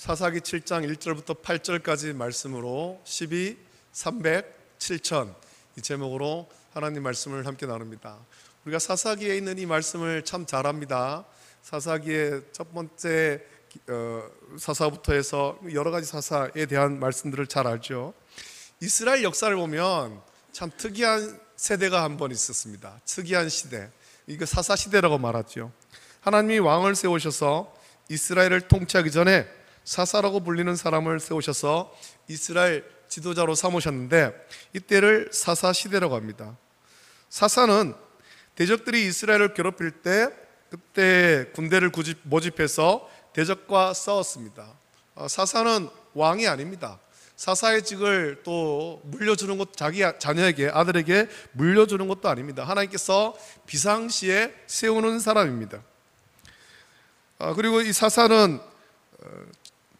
사사기 7장 1절부터 8절까지 말씀으로 12, 300, 7천 이 제목으로 하나님 말씀을 함께 나눕니다. 우리가 사사기에 있는 이 말씀을 참 잘합니다. 사사기의 첫 번째 사사부터 해서 여러 가지 사사에 대한 말씀들을 잘 알죠. 이스라엘 역사를 보면 참 특이한 세대가 한 번 있었습니다. 특이한 시대, 이거 사사 시대라고 말하죠. 하나님이 왕을 세우셔서 이스라엘을 통치하기 전에 사사라고 불리는 사람을 세우셔서 이스라엘 지도자로 삼으셨는데 이때를 사사 시대라고 합니다. 사사는 대적들이 이스라엘을 괴롭힐 때 그때 군대를 모집해서 대적과 싸웠습니다. 사사는 왕이 아닙니다. 사사의 직을 또 물려주는 것, 자기 자녀에게, 아들에게 물려주는 것도 아닙니다. 하나님께서 비상시에 세우는 사람입니다. 그리고 이 사사는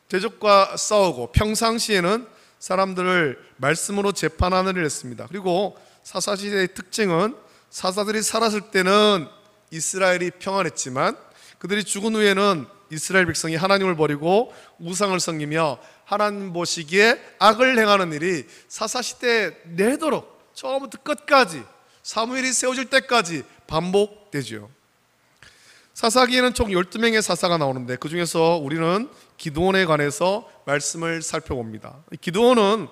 대적과 싸우고 평상시에는 사람들을 말씀으로 재판하는 일을 했습니다. 그리고 사사시대의 특징은 사사들이 살았을 때는 이스라엘이 평안했지만 그들이 죽은 후에는 이스라엘 백성이 하나님을 버리고 우상을 섬기며 하나님 보시기에 악을 행하는 일이 사사시대에 내도록 처음부터 끝까지 사무엘이 세워질 때까지 반복되죠. 사사기에는 총 12명의 사사가 나오는데 그 중에서 우리는 기드온에 관해서 말씀을 살펴봅니다. 기드온은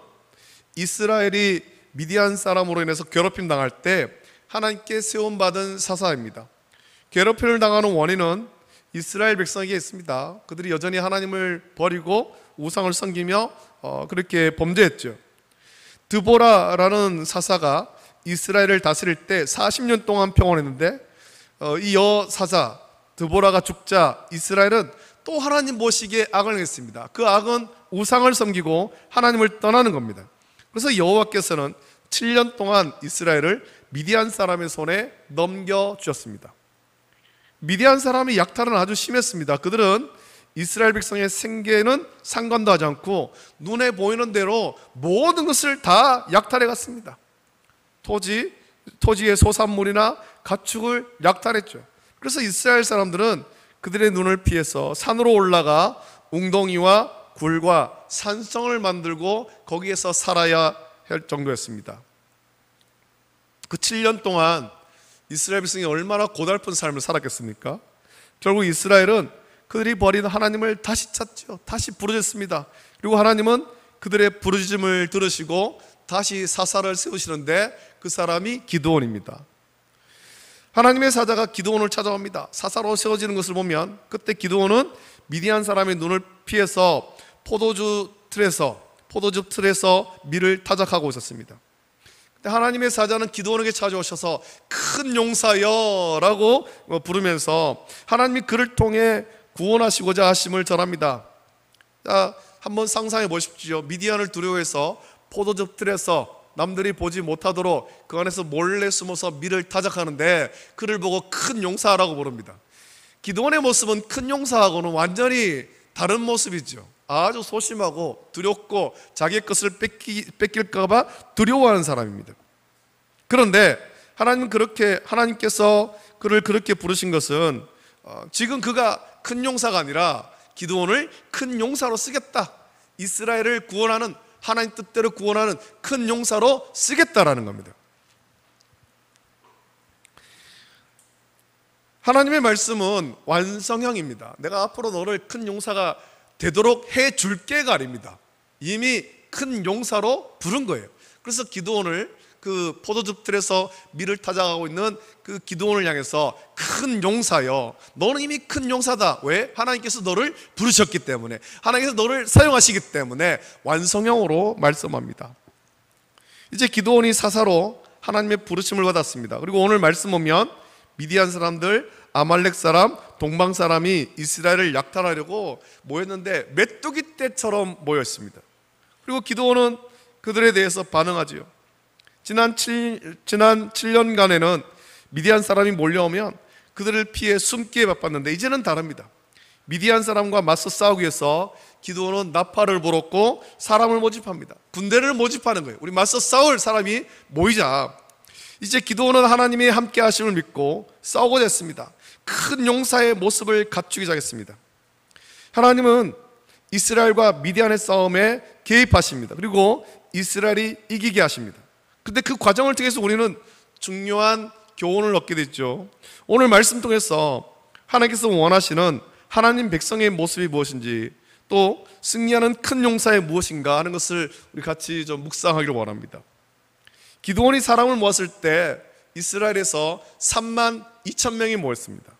이스라엘이 미디안 사람으로 인해서 괴롭힘 당할 때 하나님께 세움받은 사사입니다. 괴롭힘을 당하는 원인은 이스라엘 백성에게 있습니다. 그들이 여전히 하나님을 버리고 우상을 섬기며 그렇게 범죄했죠. 드보라라는 사사가 이스라엘을 다스릴 때 40년 동안 평온했는데 이 여사사 드보라가 죽자 이스라엘은 또 하나님 보시기에 악을 행했습니다. 그 악은 우상을 섬기고 하나님을 떠나는 겁니다. 그래서 여호와께서는 7년 동안 이스라엘을 미디안 사람의 손에 넘겨주셨습니다. 미디안 사람의 약탈은 아주 심했습니다. 그들은 이스라엘 백성의 생계는 상관도 하지 않고 눈에 보이는 대로 모든 것을 다 약탈해 갔습니다. 토지의 소산물이나 가축을 약탈했죠. 그래서 이스라엘 사람들은 그들의 눈을 피해서 산으로 올라가 웅덩이와 굴과 산성을 만들고 거기에서 살아야 할 정도였습니다. 그 7년 동안 이스라엘 백성이 얼마나 고달픈 삶을 살았겠습니까? 결국 이스라엘은 그들이 버린 하나님을 다시 찾죠. 다시 부르짖습니다. 그리고 하나님은 그들의 부르짖음을 들으시고 다시 사사를 세우시는데 그 사람이 기드온입니다. 하나님의 사자가 기드온을 찾아옵니다. 사사로 세워지는 것을 보면 그때 기드온은 미디안 사람의 눈을 피해서 포도주 틀에서 밀을 타작하고 있었습니다. 하나님의 사자는 기드온에게 찾아오셔서 큰 용사여라고 부르면서 하나님이 그를 통해 구원하시고자 하심을 전합니다. 자, 한번 상상해 보십시오. 미디안을 두려워해서 포도즙 틀에서 남들이 보지 못하도록 그 안에서 몰래 숨어서 밀을 타작하는데 그를 보고 큰 용사라고 부릅니다. 기드온의 모습은 큰 용사하고는 완전히 다른 모습이죠. 아주 소심하고 두렵고 자기의 것을 뺏길까 봐 두려워하는 사람입니다. 그런데 하나님께서 그를 그렇게 부르신 것은 지금 그가 큰 용사가 아니라 기드온을 큰 용사로 쓰겠다, 이스라엘을 구원하는, 하나님 뜻대로 구원하는 큰 용사로 쓰겠다라는 겁니다. 하나님의 말씀은 완성형입니다. 내가 앞으로 너를 큰 용사가 되도록 해줄게가 아닙니다. 이미 큰 용사로 부른 거예요. 그래서 기드온을 그 포도즙 틀에서 밀을 타작하고 있는 그 기드온을 향해서 큰 용사여, 너는 이미 큰 용사다. 왜? 하나님께서 너를 부르셨기 때문에, 하나님께서 너를 사용하시기 때문에 완성형으로 말씀합니다. 이제 기드온이 사사로 하나님의 부르심을 받았습니다. 그리고 오늘 말씀 보면 미디안 사람들, 아말렉 사람, 동방 사람이 이스라엘을 약탈하려고 모였는데 메뚜기 떼처럼 모였습니다. 그리고 기드온은 그들에 대해서 반응하지요. 지난 7년간에는 미디안 사람이 몰려오면 그들을 피해 숨기에 바빴는데 이제는 다릅니다. 미디안 사람과 맞서 싸우기 위해서 기드온은 나팔을 불었고 사람을 모집합니다. 군대를 모집하는 거예요. 우리 맞서 싸울 사람이 모이자. 이제 기드온은 하나님의 함께 하심을 믿고 싸우고자 했습니다. 큰 용사의 모습을 갖추기 시작했습니다. 하나님은 이스라엘과 미디안의 싸움에 개입하십니다. 그리고 이스라엘이 이기게 하십니다. 근데 그 과정을 통해서 우리는 중요한 교훈을 얻게 됐죠. 오늘 말씀 통해서 하나님께서 원하시는 하나님 백성의 모습이 무엇인지, 또 승리하는 큰 용사의 무엇인가 하는 것을 우리 같이 좀 묵상하기를 원합니다. 기드온이 사람을 모았을 때 이스라엘에서 3만 2천 명이 모였습니다.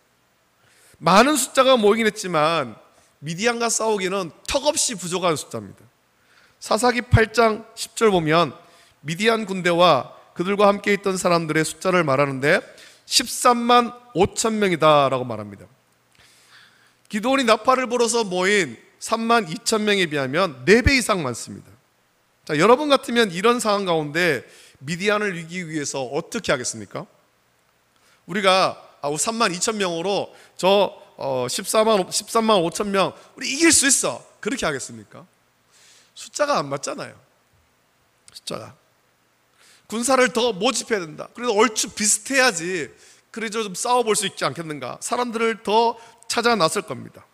많은 숫자가 모이긴 했지만 미디안과 싸우기는 턱없이 부족한 숫자입니다. 사사기 8장 10절 보면 미디안 군대와 그들과 함께 있던 사람들의 숫자를 말하는데 13만 5천 명이다 라고 말합니다. 기드온이 나팔을 불어서 모인 3만 2천 명에 비하면 4배 이상 많습니다. 자, 여러분 같으면 이런 상황 가운데 미디안을 이기기 위해서 어떻게 하겠습니까? 우리가 3만 2천 명으로 13만 5천 명 우리 이길 수 있어, 그렇게 하겠습니까? 숫자가 안 맞잖아요. 숫자가. 군사를 더 모집해야 된다. 그래도 얼추 비슷해야지 그래도 좀 싸워볼 수 있지 않겠는가. 사람들을 더 찾아 나설 겁니다.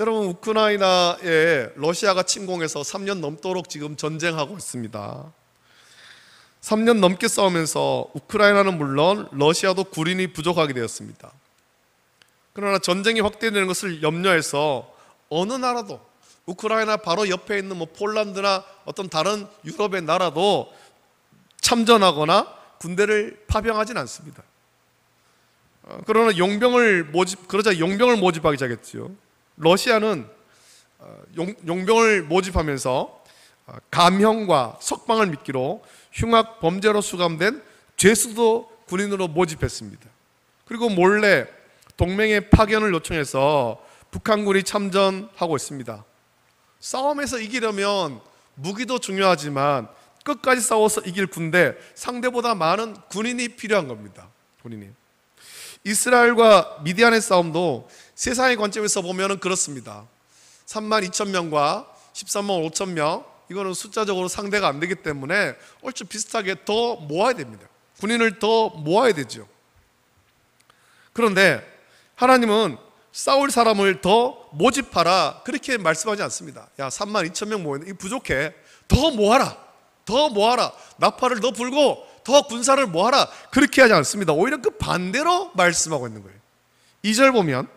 여러분, 우크라이나에 러시아가 침공해서 3년 넘도록 지금 전쟁하고 있습니다. 3년 넘게 싸우면서 우크라이나는 물론 러시아도 군인이 부족하게 되었습니다. 그러나 전쟁이 확대되는 것을 염려해서 어느 나라도, 우크라이나 바로 옆에 있는 폴란드나 어떤 다른 유럽의 나라도 참전하거나 군대를 파병하진 않습니다. 그러나 용병을 모집하기 시작했지요. 러시아는 용병을 모집하면서 감형과 석방을 미끼로 흉악 범죄로 수감된 죄수도 군인으로 모집했습니다. 그리고 몰래 동맹의 파견을 요청해서 북한군이 참전하고 있습니다. 싸움에서 이기려면 무기도 중요하지만 끝까지 싸워서 이길 군대, 상대보다 많은 군인이 필요한 겁니다. 군인이. 이스라엘과 미디안의 싸움도 세상의 관점에서 보면 그렇습니다. 3만 2천 명과 13만 5천 명, 이거는 숫자적으로 상대가 안 되기 때문에 얼추 비슷하게 더 모아야 됩니다. 군인을 더 모아야 되죠. 그런데 하나님은 싸울 사람을 더 모집하라, 그렇게 말씀하지 않습니다. 야, 3만 2천 명 모였는데 이거 부족해, 더 모아라, 더 모아라, 나팔을 더 불고 더 군사를 모아라, 그렇게 하지 않습니다. 오히려 그 반대로 말씀하고 있는 거예요. 2절 보면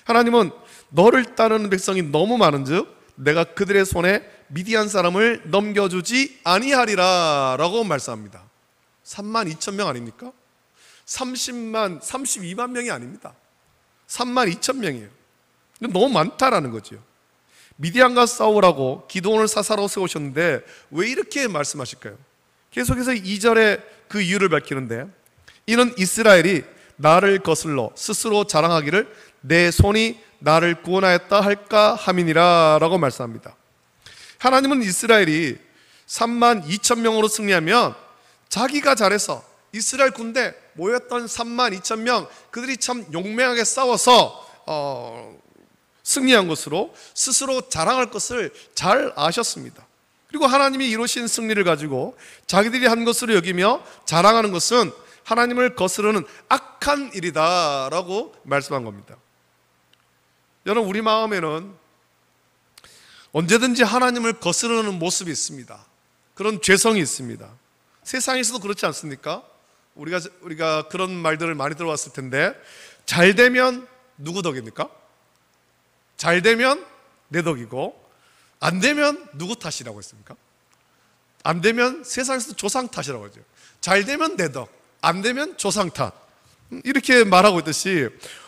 하나님은 너를 따르는 백성이 너무 많은즉 내가 그들의 손에 미디안 사람을 넘겨주지 아니하리라 라고 말씀합니다. 3만 2천 명 아닙니까? 32만 명이 아닙니다. 3만 2천 명이에요. 너무 많다라는 거죠. 미디안과 싸우라고 기드온을 사사로 세우셨는데 왜 이렇게 말씀하실까요? 계속해서 2절에 그 이유를 밝히는데, 이는 이스라엘이 나를 거슬러 스스로 자랑하기를 내 손이 나를 구원하였다 할까 함이니라 라고 말씀합니다. 하나님은 이스라엘이 3만 2천 명으로 승리하면 자기가 잘해서 이스라엘 군대 모였던 3만 2천 명, 그들이 참 용맹하게 싸워서 승리한 것으로 스스로 자랑할 것을 잘 아셨습니다. 그리고 하나님이 이루신 승리를 가지고 자기들이 한 것으로 여기며 자랑하는 것은 하나님을 거스르는 악한 일이다 라고 말씀한 겁니다. 여러분, 우리 마음에는 언제든지 하나님을 거스르는 모습이 있습니다. 그런 죄성이 있습니다. 세상에서도 그렇지 않습니까? 우리가 그런 말들을 많이 들어왔을 텐데, 잘 되면 누구 덕입니까? 잘 되면 내 덕이고, 안 되면 누구 탓이라고 했습니까? 안 되면 세상에서 조상 탓이라고 하죠. 잘 되면 내 덕, 안 되면 조상 탓, 이렇게 말하고 있듯이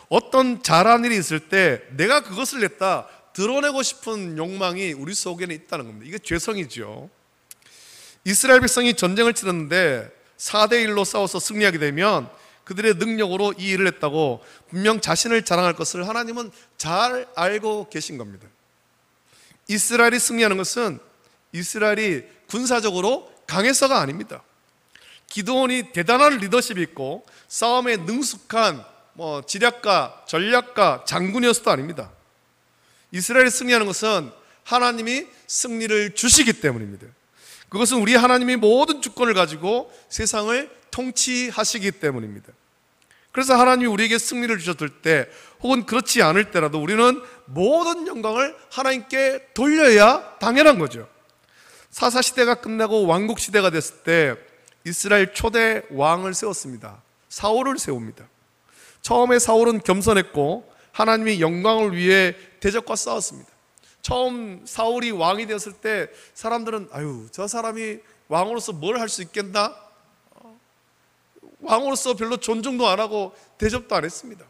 어떤 잘한 일이 있을 때 내가 그것을 냈다 드러내고 싶은 욕망이 우리 속에는 있다는 겁니다. 이게 죄성이죠. 이스라엘 백성이 전쟁을 치렀는데 4대1로 싸워서 승리하게 되면 그들의 능력으로 이 일을 했다고 분명 자신을 자랑할 것을 하나님은 잘 알고 계신 겁니다. 이스라엘이 승리하는 것은 이스라엘이 군사적으로 강해서가 아닙니다. 기드온이 대단한 리더십이 있고 싸움에 능숙한 지략가, 전략가, 장군이었어도 아닙니다. 이스라엘이 승리하는 것은 하나님이 승리를 주시기 때문입니다. 그것은 우리 하나님이 모든 주권을 가지고 세상을 통치하시기 때문입니다. 그래서 하나님이 우리에게 승리를 주셨을 때, 혹은 그렇지 않을 때라도 우리는 모든 영광을 하나님께 돌려야 당연한 거죠. 사사시대가 끝나고 왕국시대가 됐을 때 이스라엘 초대 왕을 세웠습니다. 사울을 세웁니다. 처음에 사울은 겸손했고 하나님의 영광을 위해 대적과 싸웠습니다. 처음 사울이 왕이 되었을 때 사람들은 아유, 저 사람이 왕으로서 뭘 할 수 있겠나? 왕으로서 별로 존중도 안 하고 대접도 안 했습니다.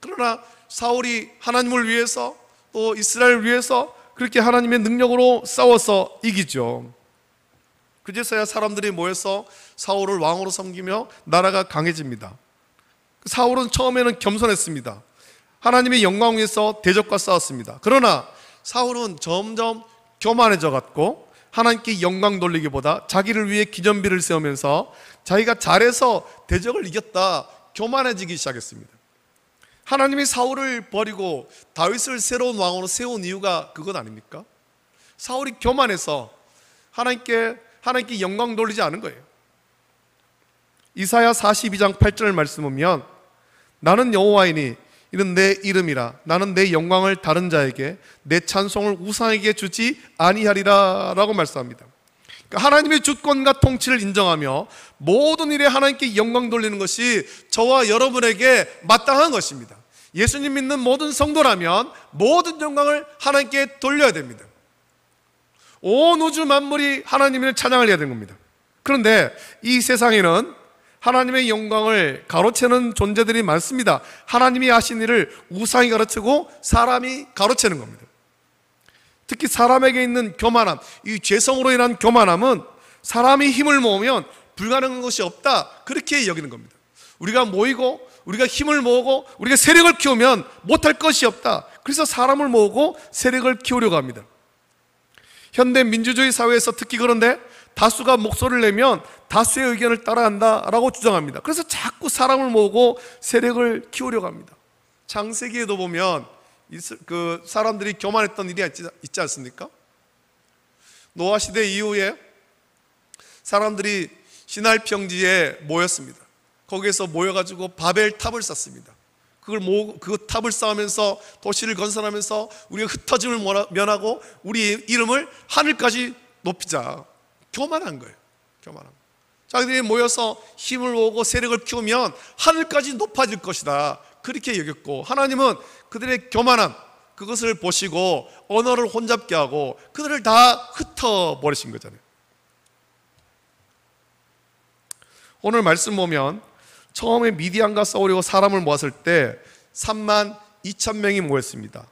그러나 사울이 하나님을 위해서 또 이스라엘을 위해서 그렇게 하나님의 능력으로 싸워서 이기죠. 그제서야 사람들이 모여서 사울을 왕으로 섬기며 나라가 강해집니다. 사울은 처음에는 겸손했습니다. 하나님의 영광 위에서 대적과 싸웠습니다. 그러나 사울은 점점 교만해져 갔고 하나님께 영광 돌리기보다 자기를 위해 기념비를 세우면서 자기가 잘해서 대적을 이겼다 교만해지기 시작했습니다. 하나님이 사울을 버리고 다윗을 새로운 왕으로 세운 이유가 그것 아닙니까? 사울이 교만해서 하나님께 영광 돌리지 않은 거예요. 이사야 42장 8절 말씀 보면 나는 여호와이니 이는 내 이름이라 나는 내 영광을 다른 자에게 내 찬송을 우상에게 주지 아니하리라 라고 말씀합니다. 그러니까 하나님의 주권과 통치를 인정하며 모든 일에 하나님께 영광 돌리는 것이 저와 여러분에게 마땅한 것입니다. 예수님 믿는 모든 성도라면 모든 영광을 하나님께 돌려야 됩니다. 온 우주 만물이 하나님을 찬양을 해야 되는 겁니다. 그런데 이 세상에는 하나님의 영광을 가로채는 존재들이 많습니다. 하나님이 하신 일을 우상이 가로채고 사람이 가로채는 겁니다. 특히 사람에게 있는 교만함, 이 죄성으로 인한 교만함은 사람이 힘을 모으면 불가능한 것이 없다, 그렇게 여기는 겁니다. 우리가 모이고 우리가 힘을 모으고 우리가 세력을 키우면 못할 것이 없다, 그래서 사람을 모으고 세력을 키우려고 합니다. 현대 민주주의 사회에서 특히 그런데 다수가 목소리를 내면 다수의 의견을 따라한다라고 주장합니다. 그래서 자꾸 사람을 모으고 세력을 키우려고 합니다. 창세기에도 보면 그 사람들이 교만했던 일이 있지 않습니까? 노아 시대 이후에 사람들이 시날 평지에 모였습니다. 거기에서 모여가지고 바벨 탑을 쌓습니다. 그 탑을 쌓으면서 도시를 건설하면서 우리가 흩어짐을 면하고 우리의 이름을 하늘까지 높이자. 교만한 거예요. 교만한 거예요. 자기들이 모여서 힘을 모으고 세력을 키우면 하늘까지 높아질 것이다, 그렇게 여겼고, 하나님은 그들의 교만함, 그것을 보시고 언어를 혼잡게 하고 그들을 다 흩어버리신 거잖아요. 오늘 말씀 보면 처음에 미디안과 싸우려고 사람을 모았을 때 3만 2천 명이 모였습니다.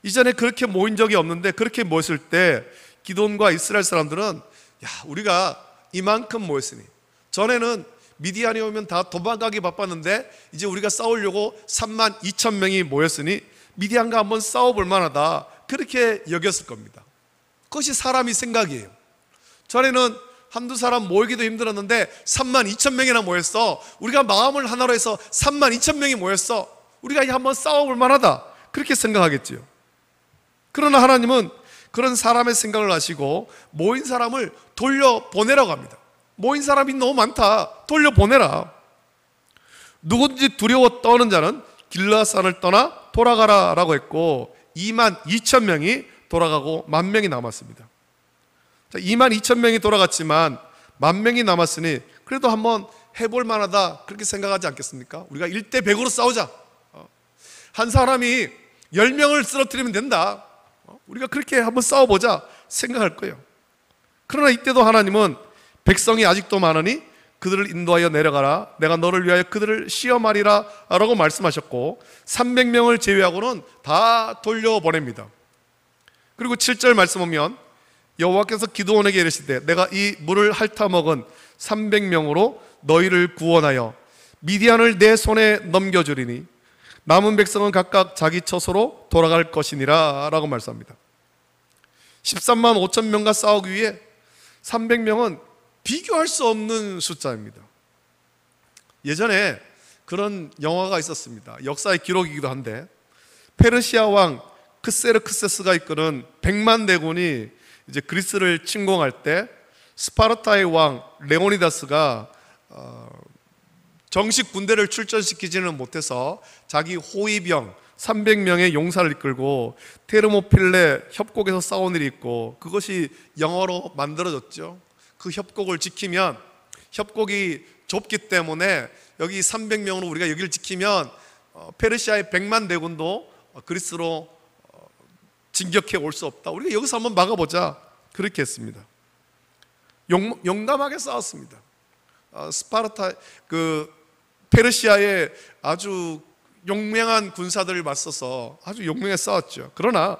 이전에 그렇게 모인 적이 없는데 그렇게 모였을 때 기드온과 이스라엘 사람들은 야, 우리가 이만큼 모였으니, 전에는 미디안이 오면 다 도망가기 바빴는데 이제 우리가 싸우려고 3만 2천 명이 모였으니 미디안과 한번 싸워볼 만하다, 그렇게 여겼을 겁니다. 그것이 사람이 생각이에요. 전에는 한두 사람 모이기도 힘들었는데 3만 2천 명이나 모였어. 우리가 마음을 하나로 해서 3만 2천 명이 모였어. 우리가 이제 한번 싸워볼 만하다, 그렇게 생각하겠지요. 그러나 하나님은 그런 사람의 생각을 하시고 모인 사람을 돌려보내라고 합니다. 모인 사람이 너무 많다, 돌려보내라. 누군지 두려워 떠는 자는 길라산을 떠나 돌아가라 라고 했고 2만 2천 명이 돌아가고 1만 명이 남았습니다. 2만 2천 명이 돌아갔지만 1만 명이 남았으니 그래도 한번 해볼 만하다, 그렇게 생각하지 않겠습니까? 우리가 1대 100으로 싸우자. 한 사람이 10명을 쓰러뜨리면 된다, 우리가 그렇게 한번 싸워보자 생각할 거예요. 그러나 이때도 하나님은 백성이 아직도 많으니 그들을 인도하여 내려가라, 내가 너를 위하여 그들을 시험하리라 라고 말씀하셨고 300명을 제외하고는 다 돌려보냅니다. 그리고 7절 말씀 보면 여호와께서 기드온에게 이르시되 내가 이 물을 핥아먹은 300명으로 너희를 구원하여 미디안을 내 손에 넘겨주리니 남은 백성은 각각 자기 처소로 돌아갈 것이니라 라고 말씀합니다. 13만 5천 명과 싸우기 위해 300명은 비교할 수 없는 숫자입니다. 예전에 그런 영화가 있었습니다. 역사의 기록이기도 한데 페르시아 왕 크세르크세스가 이끄는 100만 대군이 이제 그리스를 침공할 때 스파르타의 왕 레오니다스가 정식 군대를 출전시키지는 못해서 자기 호위병 300명의 용사를 이끌고 테르모필레 협곡에서 싸운 일이 있고, 그것이 영어로 만들어졌죠. 그 협곡을 지키면, 협곡이 좁기 때문에 여기 300명으로 우리가 여기를 지키면 페르시아의 100만 대군도 그리스로 진격해 올 수 없다. 우리가 여기서 한번 막아보자. 그렇게 했습니다. 용감하게 싸웠습니다. 스파르타, 페르시아의 아주 용맹한 군사들을 맞서서 아주 용맹하게 싸웠죠. 그러나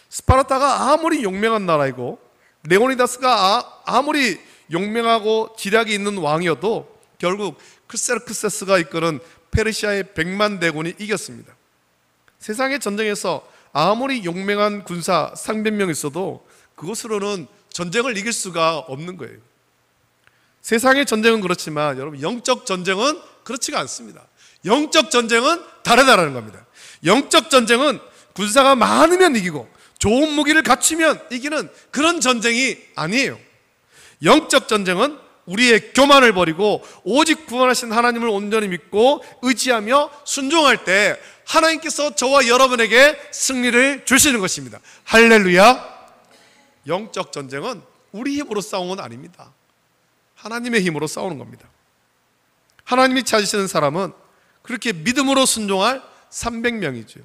스파르타가 아무리 용맹한 나라이고 레오니다스가 아무리 용맹하고 지략이 있는 왕이어도 결국 크세르크세스가 이끄는 페르시아의 100만 대군이 이겼습니다. 세상의 전쟁에서 아무리 용맹한 군사 300명 있어도 그것으로는 전쟁을 이길 수가 없는 거예요. 세상의 전쟁은 그렇지만 여러분, 영적 전쟁은 그렇지가 않습니다. 영적 전쟁은 다르다라는 겁니다. 영적 전쟁은 군사가 많으면 이기고 좋은 무기를 갖추면 이기는 그런 전쟁이 아니에요. 영적 전쟁은 우리의 교만을 버리고 오직 구원하신 하나님을 온전히 믿고 의지하며 순종할 때 하나님께서 저와 여러분에게 승리를 주시는 것입니다. 할렐루야. 영적 전쟁은 우리 힘으로 싸우는 건 아닙니다. 하나님의 힘으로 싸우는 겁니다. 하나님이 찾으시는 사람은 그렇게 믿음으로 순종할 300명이죠.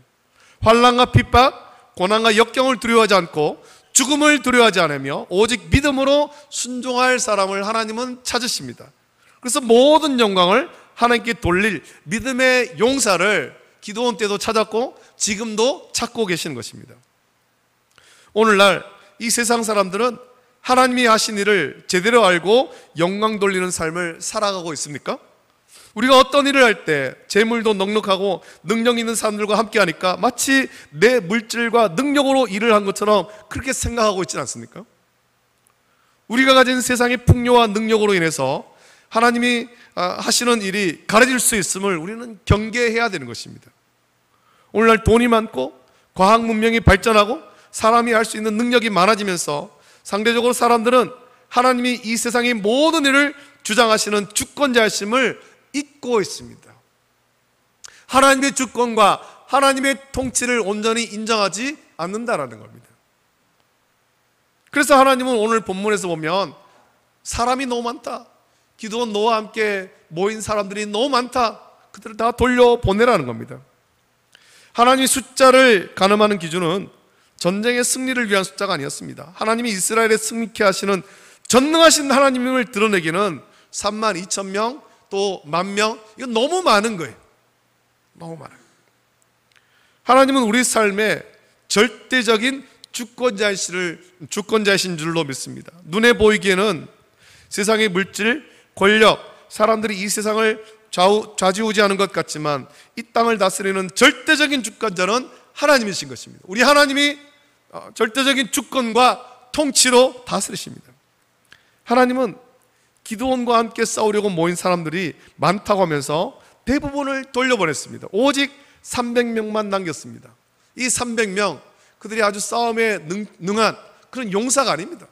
환난과 핍박, 고난과 역경을 두려워하지 않고 죽음을 두려워하지 않으며 오직 믿음으로 순종할 사람을 하나님은 찾으십니다. 그래서 모든 영광을 하나님께 돌릴 믿음의 용사를 기도원 때도 찾았고 지금도 찾고 계시는 것입니다. 오늘날 이 세상 사람들은 하나님이 하신 일을 제대로 알고 영광 돌리는 삶을 살아가고 있습니까? 우리가 어떤 일을 할 때 재물도 넉넉하고 능력 있는 사람들과 함께 하니까 마치 내 물질과 능력으로 일을 한 것처럼 그렇게 생각하고 있지 않습니까? 우리가 가진 세상의 풍요와 능력으로 인해서 하나님이 하시는 일이 가려질 수 있음을 우리는 경계해야 되는 것입니다. 오늘날 돈이 많고 과학 문명이 발전하고 사람이 할 수 있는 능력이 많아지면서 상대적으로 사람들은 하나님이 이 세상의 모든 일을 주장하시는 주권자이심을 잊고 있습니다. 하나님의 주권과 하나님의 통치를 온전히 인정하지 않는다라는 겁니다. 그래서 하나님은 오늘 본문에서 보면 사람이 너무 많다, 기도원 너와 함께 모인 사람들이 너무 많다, 그들을 다 돌려보내라는 겁니다. 하나님이 숫자를 가늠하는 기준은 전쟁의 승리를 위한 숫자가 아니었습니다. 하나님이 이스라엘에 승리케 하시는 전능하신 하나님을 드러내기는 32,000명 또 10,000명, 이건 너무 많은 거예요. 너무 많아요. 하나님은 우리 삶에 절대적인 주권자이신 줄로 믿습니다. 눈에 보이기에는 세상의 물질, 권력, 사람들이 이 세상을 좌지우지하는 것 같지만 이 땅을 다스리는 절대적인 주권자는 하나님이신 것입니다. 우리 하나님이 절대적인 주권과 통치로 다스리십니다. 하나님은 기드온과 함께 싸우려고 모인 사람들이 많다고 하면서 대부분을 돌려보냈습니다. 오직 300명만 남겼습니다. 이 300명, 그들이 아주 싸움에 능한 그런 용사가 아닙니다.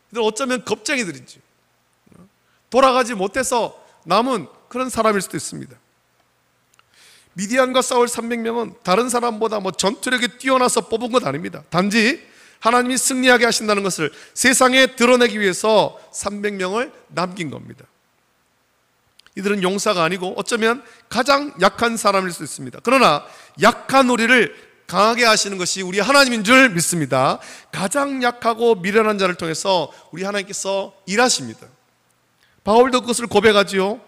그들 어쩌면 겁쟁이들이지, 돌아가지 못해서 남은 그런 사람일 수도 있습니다. 미디안과 싸울 300명은 다른 사람보다 전투력이 뛰어나서 뽑은 것 아닙니다. 단지 하나님이 승리하게 하신다는 것을 세상에 드러내기 위해서 300명을 남긴 겁니다. 이들은 용사가 아니고 어쩌면 가장 약한 사람일 수 있습니다. 그러나 약한 우리를 강하게 하시는 것이 우리 하나님인 줄 믿습니다. 가장 약하고 미련한 자를 통해서 우리 하나님께서 일하십니다. 바울도 그것을 고백하지요.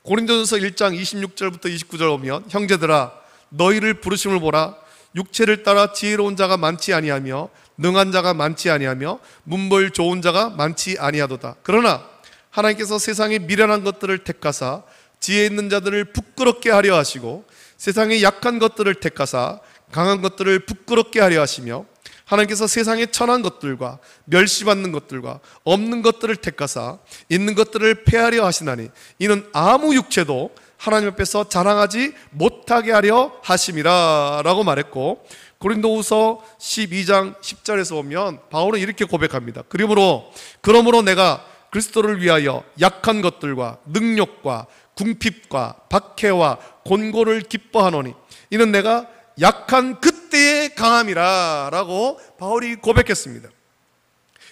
고린도전서 1장 26절부터 29절 보면, 형제들아 너희를 부르심을 보라. 육체를 따라 지혜로운 자가 많지 아니하며 능한 자가 많지 아니하며 문벌 좋은 자가 많지 아니하도다. 그러나 하나님께서 세상의 미련한 것들을 택하사 지혜 있는 자들을 부끄럽게 하려 하시고 세상의 약한 것들을 택하사 강한 것들을 부끄럽게 하려 하시며 하나님께서 세상의 천한 것들과 멸시받는 것들과 없는 것들을 택하사 있는 것들을 폐하려 하시나니 이는 아무 육체도 하나님 앞에서 자랑하지 못하게 하려 하심이라 라고 말했고, 고린도후서 12장 10절에서 보면 바울은 이렇게 고백합니다. 그러므로 내가 그리스도를 위하여 약한 것들과 능력과 궁핍과 박해와 곤고를 기뻐하노니 이는 내가 약한 그때의 강함이라 라고 바울이 고백했습니다.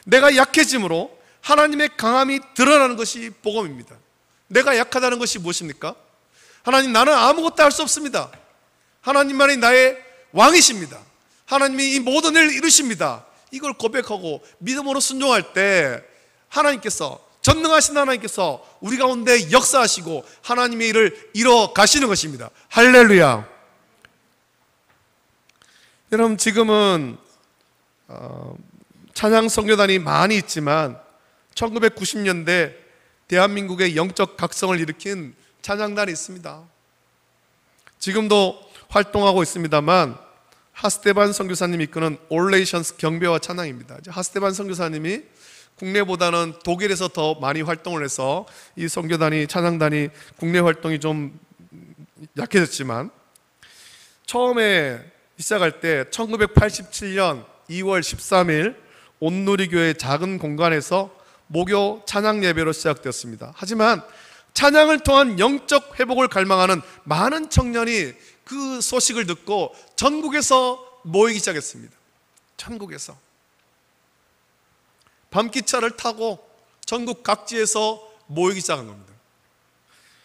내가 약해짐으로 하나님의 강함이 드러나는 것이 복음입니다. 내가 약하다는 것이 무엇입니까? 하나님, 나는 아무것도 할 수 없습니다. 하나님만이 나의 왕이십니다. 하나님이 이 모든 일을 이루십니다. 이걸 고백하고 믿음으로 순종할 때 하나님께서, 전능하신 하나님께서 우리 가운데 역사하시고 하나님의 일을 이뤄 가시는 것입니다. 할렐루야. 여러분, 지금은 찬양 선교단이 많이 있지만 1990년대 대한민국의 영적 각성을 일으킨 찬양단이 있습니다. 지금도 활동하고 있습니다만 하스테반 선교사님이 이끄는 올레이션스 경배와 찬양입니다. 하스테반 선교사님이 국내보다는 독일에서 더 많이 활동을 해서 이 선교단이, 찬양단이 국내 활동이 좀 약해졌지만, 처음에 시작할 때 1987년 2월 13일 온누리교회 작은 공간에서 목요 찬양 예배로 시작되었습니다. 하지만 찬양을 통한 영적 회복을 갈망하는 많은 청년이 그 소식을 듣고 전국에서 모이기 시작했습니다. 전국에서 밤기차를 타고 전국 각지에서 모이기 시작한 겁니다.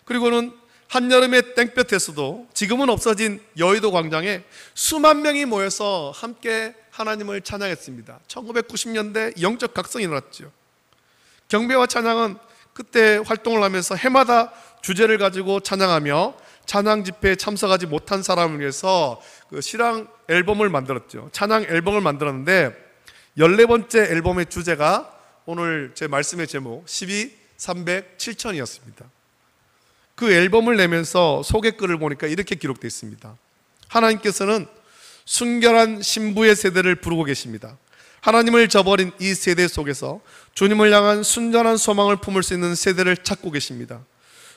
그리고는 한여름의 땡볕에서도 지금은 없어진 여의도 광장에 수만 명이 모여서 함께 하나님을 찬양했습니다. 1990년대 영적 각성이 일어났죠. 경배와 찬양은 그때 활동을 하면서 해마다 주제를 가지고 찬양하며 찬양 집회에 참석하지 못한 사람을 위해서 그 실황 앨범을 만들었죠. 찬양 앨범을 만들었는데 14번째 앨범의 주제가 오늘 제 말씀의 제목 12, 300, 7천이었습니다. 그 앨범을 내면서 소개글을 보니까 이렇게 기록되어 있습니다. 하나님께서는 순결한 신부의 세대를 부르고 계십니다. 하나님을 저버린 이 세대 속에서 주님을 향한 순전한 소망을 품을 수 있는 세대를 찾고 계십니다.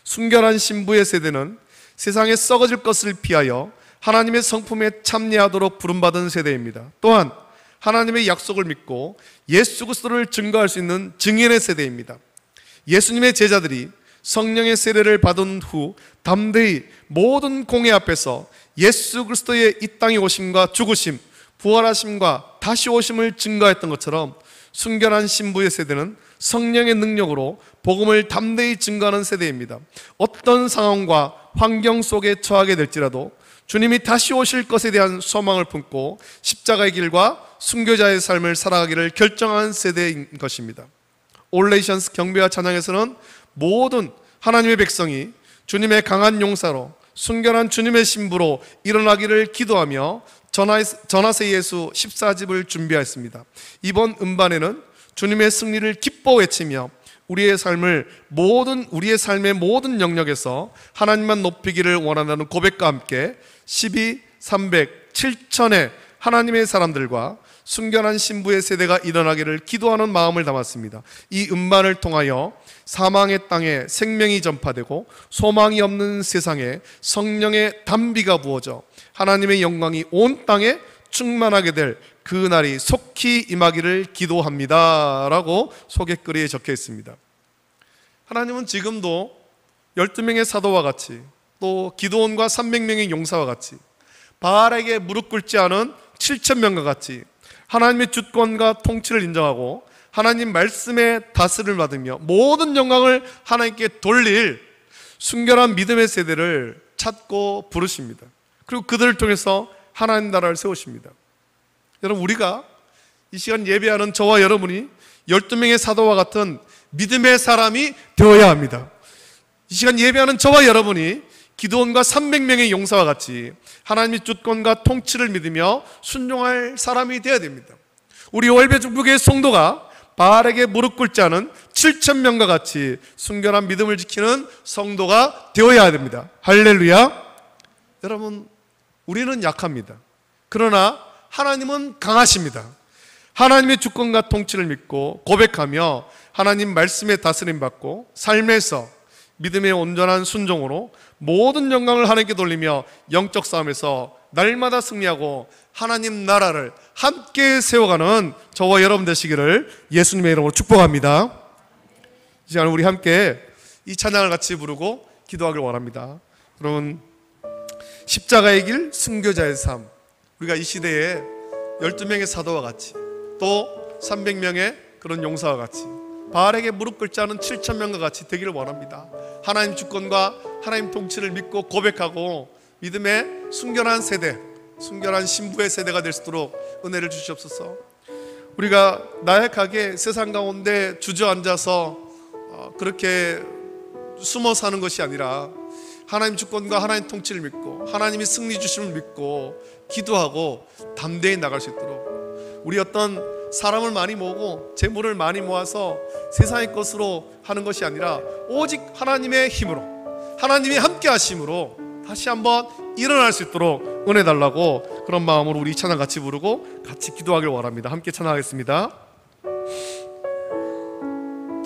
순결한 신부의 세대는 세상에 썩어질 것을 피하여 하나님의 성품에 참여하도록 부름받은 세대입니다. 또한 하나님의 약속을 믿고 예수 그리스도를 증거할 수 있는 증인의 세대입니다. 예수님의 제자들이 성령의 세례를 받은 후 담대히 모든 공회 앞에서 예수 그리스도의 이 땅에 오심과 죽으심, 부활하심과 다시 오심을 증거했던 것처럼 순결한 신부의 세대는 성령의 능력으로 복음을 담대히 증거하는 세대입니다. 어떤 상황과 환경 속에 처하게 될지라도 주님이 다시 오실 것에 대한 소망을 품고 십자가의 길과 순교자의 삶을 살아가기를 결정한 세대인 것입니다. 올레이션스 경배와 찬양에서는 모든 하나님의 백성이 주님의 강한 용사로 순결한 주님의 신부로 일어나기를 기도하며 전하세 예수 14집을 준비하였습니다. 이번 음반에는 주님의 승리를 기뻐 외치며 우리의 삶의 모든 영역에서 하나님만 높이기를 원한다는 고백과 함께 12, 300, 7천의 하나님의 사람들과 순결한 신부의 세대가 일어나기를 기도하는 마음을 담았습니다. 이 음반을 통하여 사망의 땅에 생명이 전파되고 소망이 없는 세상에 성령의 단비가 부어져 하나님의 영광이 온 땅에 충만하게 될 그 날이 속히 임하기를 기도합니다 라고 소개글에 적혀 있습니다. 하나님은 지금도 12명의 사도와 같이, 또 기드온과 300명의 용사와 같이, 바알에게 무릎 꿇지 않은 7,000명과 같이 하나님의 주권과 통치를 인정하고 하나님 말씀의 다스림을 받으며 모든 영광을 하나님께 돌릴 순결한 믿음의 세대를 찾고 부르십니다. 그리고 그들을 통해서 하나님 나라를 세우십니다. 여러분, 우리가 이 시간 예배하는 저와 여러분이 12명의 사도와 같은 믿음의 사람이 되어야 합니다. 이 시간 예배하는 저와 여러분이 기드온과 300명의 용사와 같이 하나님의 주권과 통치를 믿으며 순종할 사람이 되어야 됩니다. 우리 월배 중부교회 성도가 바알에게 무릎 꿇지 않은 7,000명과 같이 순결한 믿음을 지키는 성도가 되어야 됩니다. 할렐루야. 여러분, 우리는 약합니다. 그러나 하나님은 강하십니다. 하나님의 주권과 통치를 믿고 고백하며 하나님 말씀에 다스림 받고 삶에서 믿음의 온전한 순종으로 모든 영광을 하나님께 돌리며 영적 싸움에서 날마다 승리하고 하나님 나라를 함께 세워가는 저와 여러분 되시기를 예수님의 이름으로 축복합니다. 이 시간 우리 함께 이 찬양을 같이 부르고 기도하길 원합니다. 여러분, 십자가의 길, 순교자의 삶, 우리가 이 시대에 12명의 사도와 같이 또 300명의 그런 용사와 같이 바알에게 무릎 꿇지 않은 7,000명과 같이 되기를 원합니다. 하나님 주권과 하나님 통치를 믿고 고백하고 믿음의 순결한 세대, 순결한 신부의 세대가 될 수 있도록 은혜를 주시옵소서. 우리가 나약하게 세상 가운데 주저앉아서 그렇게 숨어 사는 것이 아니라 하나님 주권과 하나님 통치를 믿고 하나님이 승리 주심을 믿고 기도하고 담대히 나갈 수 있도록, 우리 어떤 사람을 많이 모으고 재물을 많이 모아서 세상의 것으로 하는 것이 아니라 오직 하나님의 힘으로, 하나님이 함께 하심으로 다시 한번 일어날 수 있도록 은혜 달라고, 그런 마음으로 우리 이 찬양 같이 부르고 같이 기도하길 원합니다. 함께 찬양하겠습니다.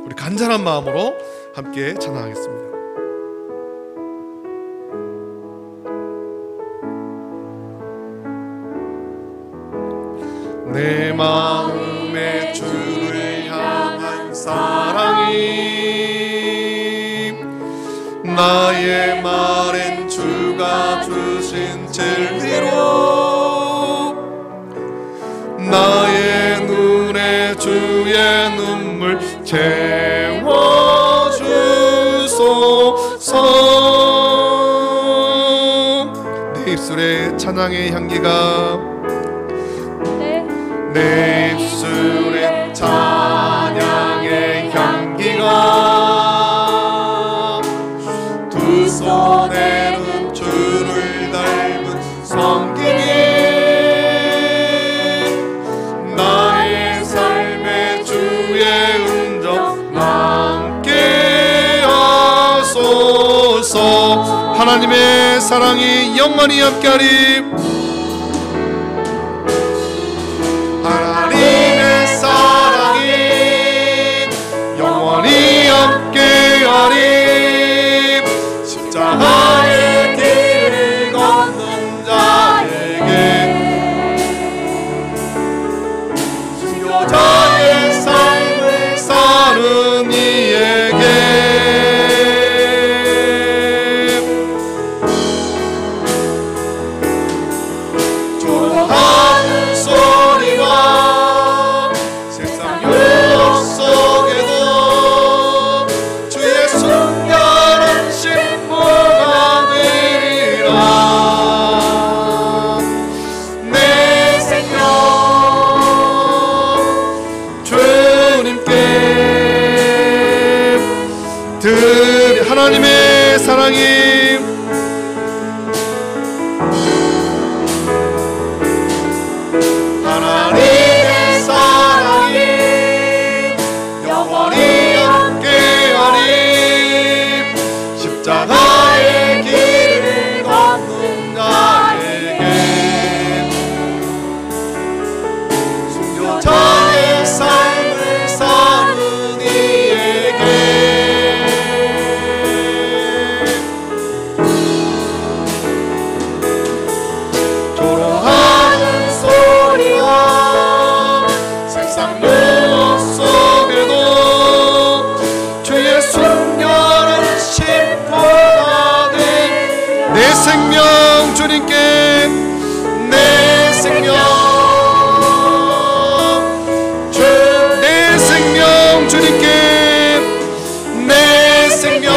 우리 간절한 마음으로 함께 찬양하겠습니다. 내 마음에 주를 향한 사랑이, 나의 말엔 주가 주신 진리로, 나의 눈에 주의 눈물 채워주소서. 내 입술에 찬양의 향기가, 내 입술에 찬양의 향기가, 두 손에는 주를 닮은 섬김이, 나의 삶의 주의 음정 함께 하소서. 하나님의 사랑이 영원히 함께하리. 하나님의 사랑이 영원히 함께하리. 십자가의 길을 걷는 자에게, 순교자의 삶을 사는 이에게, 조롱하는 소리와 세상 유혹 속에도 주의 순결한 신부가 되리라. 내 생명 주님께 드리. 하나님의 사랑이, 하나님의 사랑이 영원히 함께하리. 십자가의 길을 걷는 자에게, 순교자의 삶을 사는 이에게, 조롱하는 소리와 세상 유혹 속에도 주의 순결한 신부가 된, 내 생명 주님께, 내 생명 주, 내 생명 주님께, 내 생명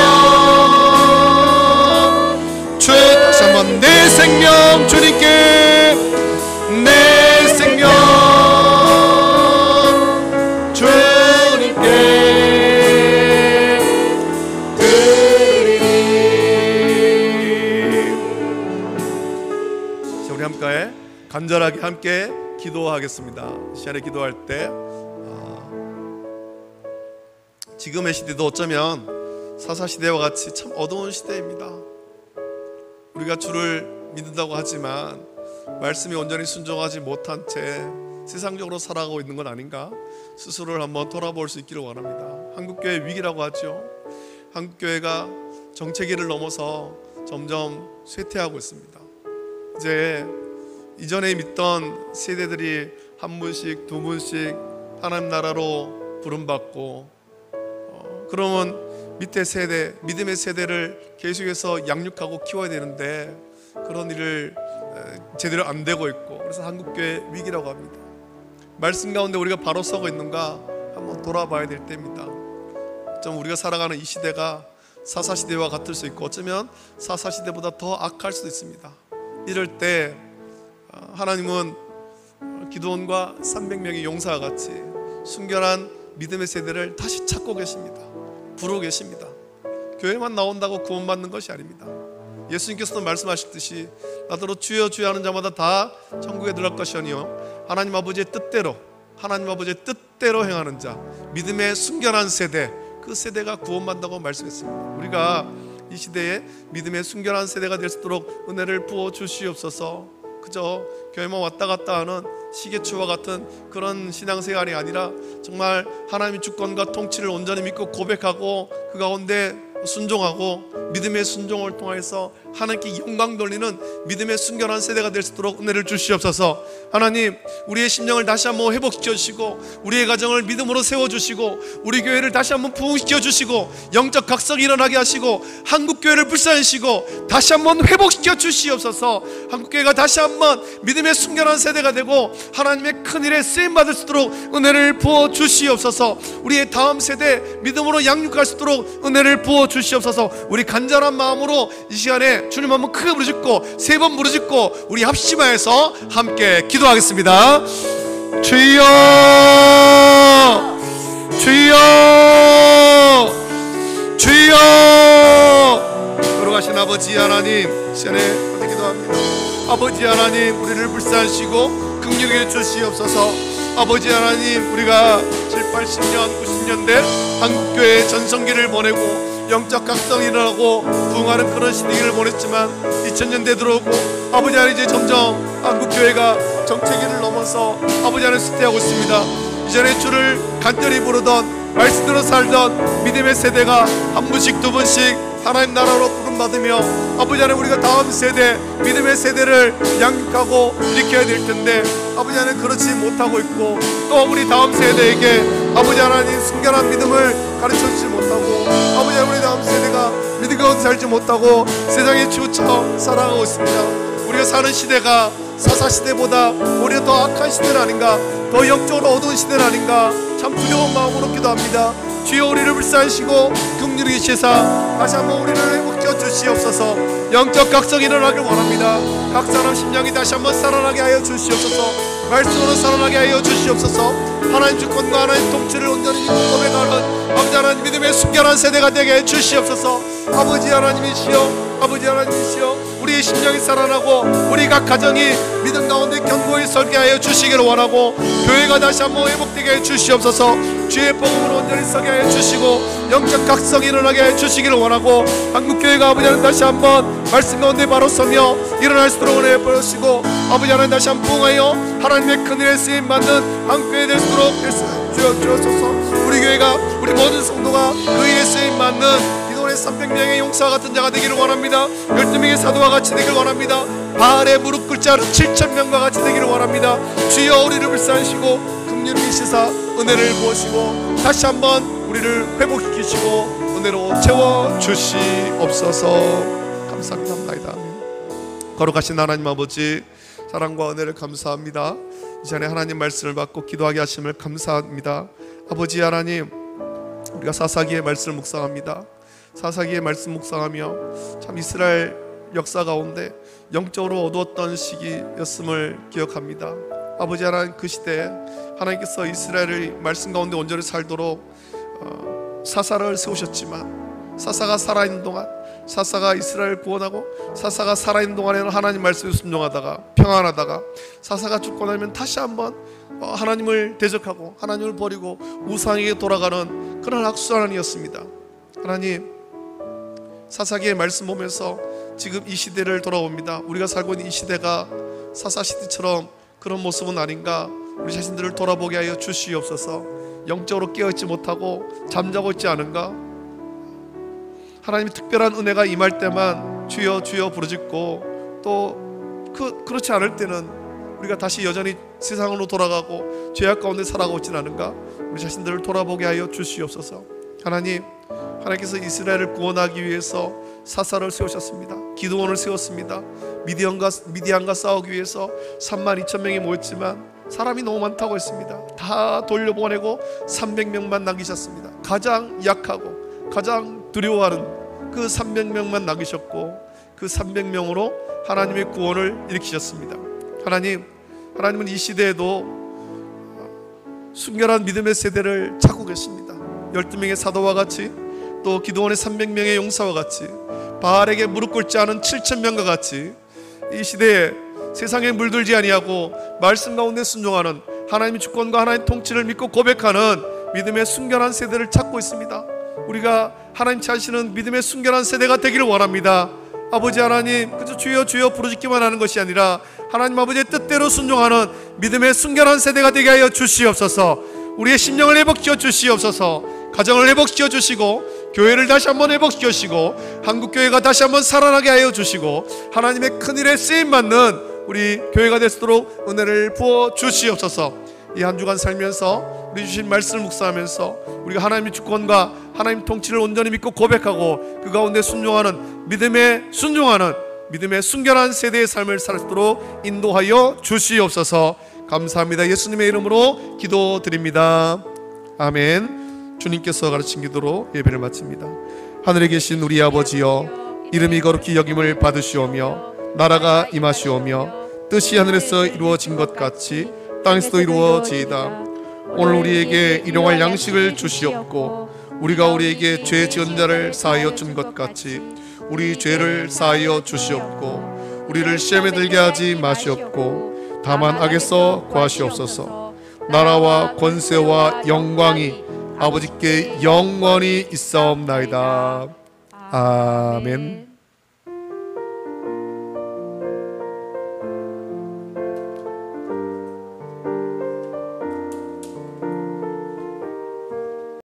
주. 다시 한번 내 생명 주님께, 내 생명 주님께 드리리. 자, 우리 함께 간절하게 함께 기도하겠습니다. 이 시간에 기도할 때 지금의 시대도 어쩌면 사사시대와 같이 참 어두운 시대입니다. 우리가 주를 믿는다고 하지만 말씀이 온전히 순종하지 못한 채 세상적으로 살아가고 있는 건 아닌가, 스스로를 한번 돌아볼 수 있기를 원합니다. 한국교회 위기라고 하죠. 한국교회가 정체기를 넘어서 점점 쇠퇴하고 있습니다. 이제 이전에 믿던 세대들이 한 분씩 두 분씩 하나님 나라로 부름받고, 그러면 밑에 세대, 믿음의 세대를 계속해서 양육하고 키워야 되는데 그런 일을 제대로 안 되고 있고, 그래서 한국교회 위기라고 합니다. 말씀 가운데 우리가 바로 서고 있는가 한번 돌아봐야 될 때입니다. 좀 우리가 살아가는 이 시대가 사사시대와 같을 수 있고 어쩌면 사사시대보다 더 악할 수도 있습니다. 이럴 때 하나님은 기드온과 300명의 용사와 같이 순결한 믿음의 세대를 다시 찾고 계십니다. 부르고 계십니다. 교회만 나온다고 구원받는 것이 아닙니다. 예수님께서도 말씀하셨듯이 나더러 주여 주여 하는 자마다 다 천국에 들어갈 것이 아니요 하나님 아버지의 뜻대로, 하나님 아버지의 뜻대로 행하는 자, 믿음의 순결한 세대, 그 세대가 구원받는다고 말씀했습니다. 우리가 이 시대에 믿음의 순결한 세대가 될 수 있도록 은혜를 부어 주시옵소서. 그저 교회만 왔다 갔다 하는 시계추와 같은 그런 신앙생활이 아니라 정말 하나님의 주권과 통치를 온전히 믿고 고백하고 그 가운데 순종하고 믿음의 순종을 통해서 하나님께 영광 돌리는 믿음의 순결한 세대가 될 수 있도록 은혜를 주시옵소서. 하나님, 우리의 심령을 다시 한번 회복시켜 주시고 우리의 가정을 믿음으로 세워주시고 우리 교회를 다시 한번 부흥시켜 주시고 영적 각성이 일어나게 하시고 한국교회를 불쌍히시고 다시 한번 회복시켜 주시옵소서. 한국교회가 다시 한번 믿음의 순결한 세대가 되고 하나님의 큰일에 쓰임받을 수 있도록 은혜를 부어 주시옵소서. 우리의 다음 세대 믿음으로 양육할 수 있도록 은혜를 부어 주시옵소서. 우리 간절한 마음으로 이 시간에 주님 한번 크게 부르짖고 3번 부르짖고 우리 합심하여서 함께 기도하겠습니다. 주여 주여 주여. 걸어가신 아버지 하나님, 시간에 기도합니다. 아버지 하나님, 우리를 불쌍하시고 긍휼히 주시옵소서. 아버지 하나님, 우리가 7, 80년, 90년 대 한국교회 전성기를 보내고 영적 각성이 일어나고 부흥하는 그런 시대를 보냈지만 2000년대 들어오고 아버지 하나님, 이제 점점 한국교회가 정체기를 넘어서 아버지 하나님 쇠퇴하고 있습니다. 이전에 주를 간절히 부르던 말씀대로 살던 믿음의 세대가 한 분씩 두 분씩 하나님 나라로 부름받으며 아버지 하나님, 우리가 다음 세대 믿음의 세대를 양육하고 일으켜야 될 텐데 아버지 하나님 그렇지 못하고 있고, 또 우리 다음 세대에게 아버지 하나님 순결한 믿음을 가르쳐주지 못하고 아버지 하나님, 우리 다음 세대가 믿음 가운데 살지 못하고 세상에 치우쳐 살아가고 있습니다. 우리가 사는 시대가 사사시대보다 오히려 더 악한 시대는 아닌가, 더 영적으로 어두운 시대는 아닌가, 참 두려운 마음으로 기도합니다. 주여, 우리를 불쌍히시고 긍휼히 계시사 다시 한번 우리를 회복시켜 주시옵소서. 영적 각성이 일어나길 원합니다. 각 사람 심령이 다시 한번 살아나게 하여 주시옵소서. 말씀으로 살아나게 하여 주시옵소서. 하나님 주권과 하나님 통치를 온전히 믿고 고백하는 아버지 하나님 믿음의 순결한 세대가 되게 해 주시옵소서. 아버지 하나님이시여, 아버지 하나님이시여, 우리의 심령이 살아나고 우리 각 가정이 믿음 가운데 견고히 설게 하여 주시기를 원하고 교회가 다시 한번 회복되게 해 주시옵소서. 주의 복음으로 온전히 서게 하여 주시고 영적 각성이 일어나게 해 주시기를 원하고 한국교회가 아버지 하나님 다시 한번 말씀 가운데 바로 서며 일어날 수 있도록 은혜 보여주시고 아버지 하나님 다시 한번 부흥하여 하나님의 큰일에 쓰임받는 한국교회 될 수 있도록 주옵소서. 우리 교회가, 우리 모든 성도가 그 일에 쓰임받는 300명의 용사와 같은 자가 되기를 원합니다. 12명의 사도와 같이 되기를 원합니다. 바알에 무릎 꿇지 않은 7000명과 같이 되기를 원합니다. 주여, 우리를 불쌍히시고 긍휼히 시사 은혜를 부으시고 다시 한번 우리를 회복시키시고 은혜로 채워주시옵소서. 감사합니다. 거룩하신 하나님 아버지, 사랑과 은혜를 감사합니다. 이 시간에 하나님 말씀을 받고 기도하게 하심을 감사합니다. 아버지 하나님, 우리가 사사기의 말씀을 묵상합니다. 사사기의 말씀 묵상하며 참 이스라엘 역사 가운데 영적으로 어두웠던 시기였음을 기억합니다. 아버지 하나님, 그 시대에 하나님께서 이스라엘을 말씀 가운데 온전히 살도록 사사를 세우셨지만 사사가 살아있는 동안, 사사가 이스라엘을 구원하고 사사가 살아있는 동안에는 하나님 말씀을 순종하다가 평안하다가 사사가 죽고 나면 다시 한번 하나님을 대적하고 하나님을 버리고 우상에게 돌아가는 그런 악순환이었습니다. 하나님, 사사기의 말씀 보면서 지금 이 시대를 돌아봅니다. 우리가 살고 있는 이 시대가 사사시대처럼 그런 모습은 아닌가, 우리 자신들을 돌아보게 하여 주시옵소서. 영적으로 깨어있지 못하고 잠자고 있지 않은가, 하나님의 특별한 은혜가 임할 때만 주여 주여 부르짖고 또 그렇지 않을 때는 우리가 다시 여전히 세상으로 돌아가고 죄악 가운데 살아가고 있지 않은가, 우리 자신들을 돌아보게 하여 주시옵소서. 하나님께서 이스라엘을 구원하기 위해서 사사를 세우셨습니다. 기드온을 세웠습니다. 미디안과 싸우기 위해서 32,000명이 모였지만 사람이 너무 많다고 했습니다. 다 돌려보내고 300명만 남기셨습니다. 가장 약하고 가장 두려워하는 그 300명만 남기셨고, 그 300명으로 하나님의 구원을 일으키셨습니다. 하나님은 이 시대에도 순결한 믿음의 세대를 찾고 계십니다. 12명의 사도와 같이, 또 기드온의 300명의 용사와 같이, 바알에게 무릎 꿇지 않은 7,000명과 같이 이 시대에 세상에 물들지 아니하고 말씀 가운데 순종하는, 하나님의 주권과 하나님의 통치를 믿고 고백하는 믿음의 순결한 세대를 찾고 있습니다. 우리가 하나님 찾으시는 믿음의 순결한 세대가 되기를 원합니다. 아버지 하나님, 그저 주여 주여 부르짖기만 하는 것이 아니라 하나님 아버지의 뜻대로 순종하는 믿음의 순결한 세대가 되게 하여 주시옵소서. 우리의 심령을 회복시켜 주시옵소서. 가정을 회복시켜 주시고, 교회를 다시 한번 회복시켜 주시고, 한국교회가 다시 한번 살아나게 하여 주시고, 하나님의 큰일에 쓰임받는 우리 교회가 될 수 있도록 은혜를 부어 주시옵소서. 이 한 주간 살면서 우리 주신 말씀을 묵상하면서 우리가 하나님의 주권과 하나님 통치를 온전히 믿고 고백하고 그 가운데 순종하는 믿음에 순종하는 믿음의 순결한 세대의 삶을 살 수 있도록 인도하여 주시옵소서. 감사합니다. 예수님의 이름으로 기도드립니다. 아멘. 주님께서 가르친 기도로 예배를 마칩니다. 하늘에 계신 우리 아버지여, 이름이 거룩히 여김을 받으시오며 나라가 임하시오며 뜻이 하늘에서 이루어진 것 같이 땅에서도 이루어지이다. 오늘 우리에게 일용할 양식을 주시옵고, 우리가 우리에게 죄 지은 자를 사하여 준 것 같이 우리 죄를 사하여 주시옵고, 우리를 시험에 들게 하지 마시옵고 다만 악에서 구하시옵소서. 나라와 권세와 영광이 아버지께 영원히 있사옵나이다. 아멘.